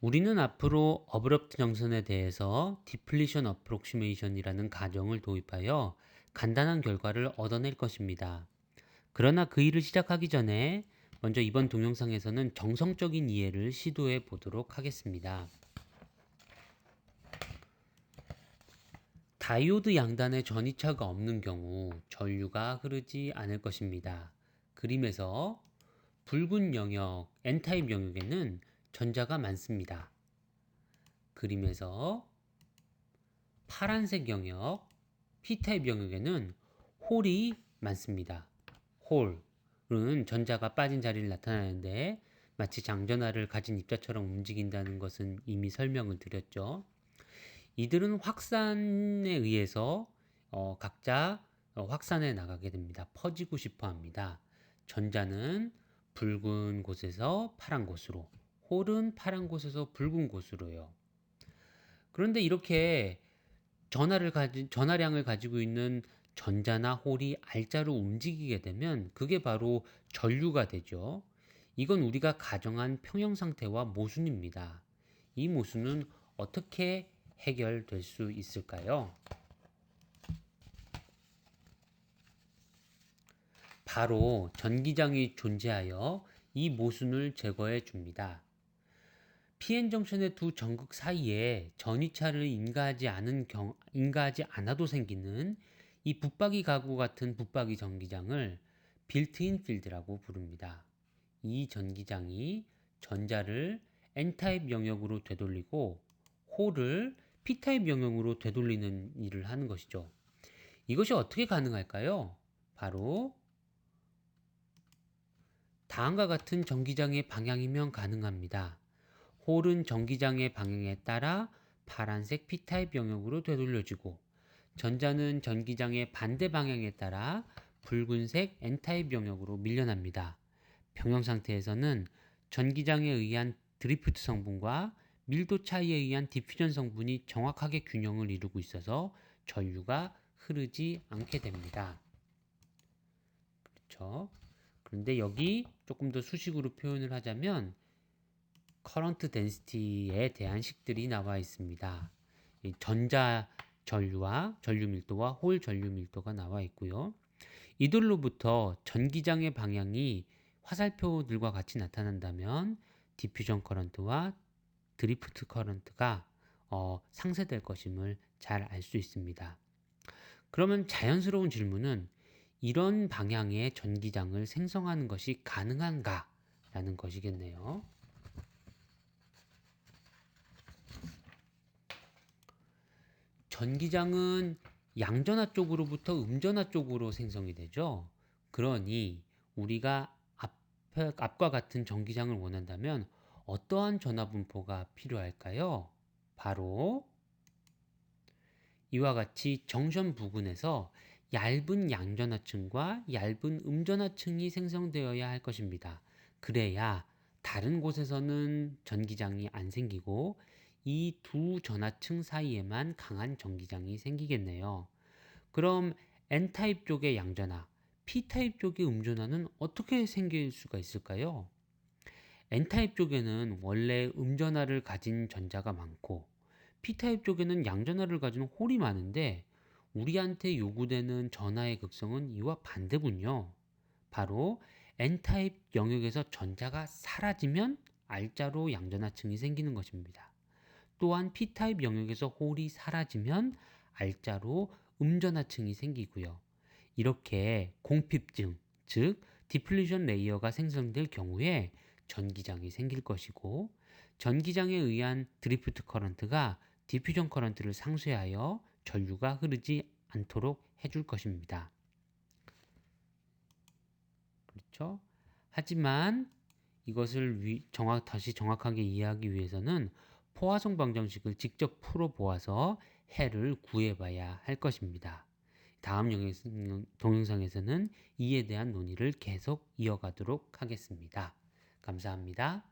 우리는 앞으로 어브럽트 정선에 대해서 디플리션 어프록시메이션이라는 가정을 도입하여 간단한 결과를 얻어낼 것입니다. 그러나 그 일을 시작하기 전에 먼저 이번 동영상에서는 정성적인 이해를 시도해 보도록 하겠습니다. 다이오드 양단에 전이차가 없는 경우 전류가 흐르지 않을 것입니다. 그림에서 붉은 영역 N타입 영역에는 전자가 많습니다. 그림에서 파란색 영역 P타입 영역에는 홀이 많습니다. 홀은 전자가 빠진 자리를 나타내는데 마치 장전하를 가진 입자처럼 움직인다는 것은 이미 설명을 드렸죠. 이들은 확산에 의해서 각자 확산해 나가게 됩니다. 퍼지고 싶어 합니다. 전자는 붉은 곳에서 파란 곳으로, 홀은 파란 곳에서 붉은 곳으로요. 그런데 이렇게 전하량을 가지고 있는 전자나 홀이 알자로 움직이게 되면 그게 바로 전류가 되죠. 이건 우리가 가정한 평형 상태와 모순입니다. 이 모순은 어떻게 해결될 수 있을까요? 바로 전기장이 존재하여 이 모순을 제거해 줍니다. PN 정션의 두 전극 사이에 전이차를 인가하지 않아도 생기는 이 붙박이 가구 같은 붙박이 전기장을 빌트인 필드라고 부릅니다. 이 전기장이 전자를 N타입 영역으로 되돌리고 홀을 P타입 영역으로 되돌리는 일을 하는 것이죠. 이것이 어떻게 가능할까요? 바로 다음과 같은 전기장의 방향이면 가능합니다. 홀은 전기장의 방향에 따라 파란색 P타입 영역으로 되돌려지고 전자는 전기장의 반대 방향에 따라 붉은색 N타입 영역으로 밀려납니다. 평형 상태에서는 전기장에 의한 드리프트 성분과 밀도 차이에 의한 디퓨전 성분이 정확하게 균형을 이루고 있어서 전류가 흐르지 않게 됩니다. 그렇죠? 그런데 여기 조금 더 수식으로 표현을 하자면 커런트 덴시티에 대한 식들이 나와 있습니다. 전자 전류와 전류 밀도와 홀 전류 밀도가 나와 있고요. 이들로부터 전기장의 방향이 화살표들과 같이 나타난다면 디퓨전 커런트와 드리프트 커런트가 상쇄될 것임을 잘 알 수 있습니다. 그러면 자연스러운 질문은 이런 방향의 전기장을 생성하는 것이 가능한가? 라는 것이겠네요. 전기장은 양전하 쪽으로부터 음전하 쪽으로 생성이 되죠. 그러니 우리가 앞과 같은 전기장을 원한다면 어떠한 전하 분포가 필요할까요? 바로 이와 같이 정션 부근에서 얇은 양전하층과 얇은 음전하층이 생성되어야 할 것입니다. 그래야 다른 곳에서는 전기장이 안 생기고 이 두 전하층 사이에만 강한 전기장이 생기겠네요. 그럼 N타입 쪽의 양전하, P타입 쪽의 음전하는 어떻게 생길 수가 있을까요? N타입 쪽에는 원래 음전하를 가진 전자가 많고 P타입 쪽에는 양전하를 가진 홀이 많은데 우리한테 요구되는 전하의 극성은 이와 반대군요. 바로 N타입 영역에서 전자가 사라지면 R자로 양전하층이 생기는 것입니다. 또한 P타입 영역에서 홀이 사라지면 R자로 음전하층이 생기고요. 이렇게 공핍증, 즉 디플리션 레이어가 생성될 경우에 전기장이 생길 것이고 전기장에 의한 드리프트 커런트가 디퓨전 커런트를 상쇄하여 전류가 흐르지 않도록 해줄 것입니다. 그렇죠? 하지만 이것을 다시 정확하게 이해하기 위해서는 포화성 방정식을 직접 풀어보아서 해를 구해봐야 할 것입니다. 다음 동영상에서는 이에 대한 논의를 계속 이어가도록 하겠습니다. 감사합니다.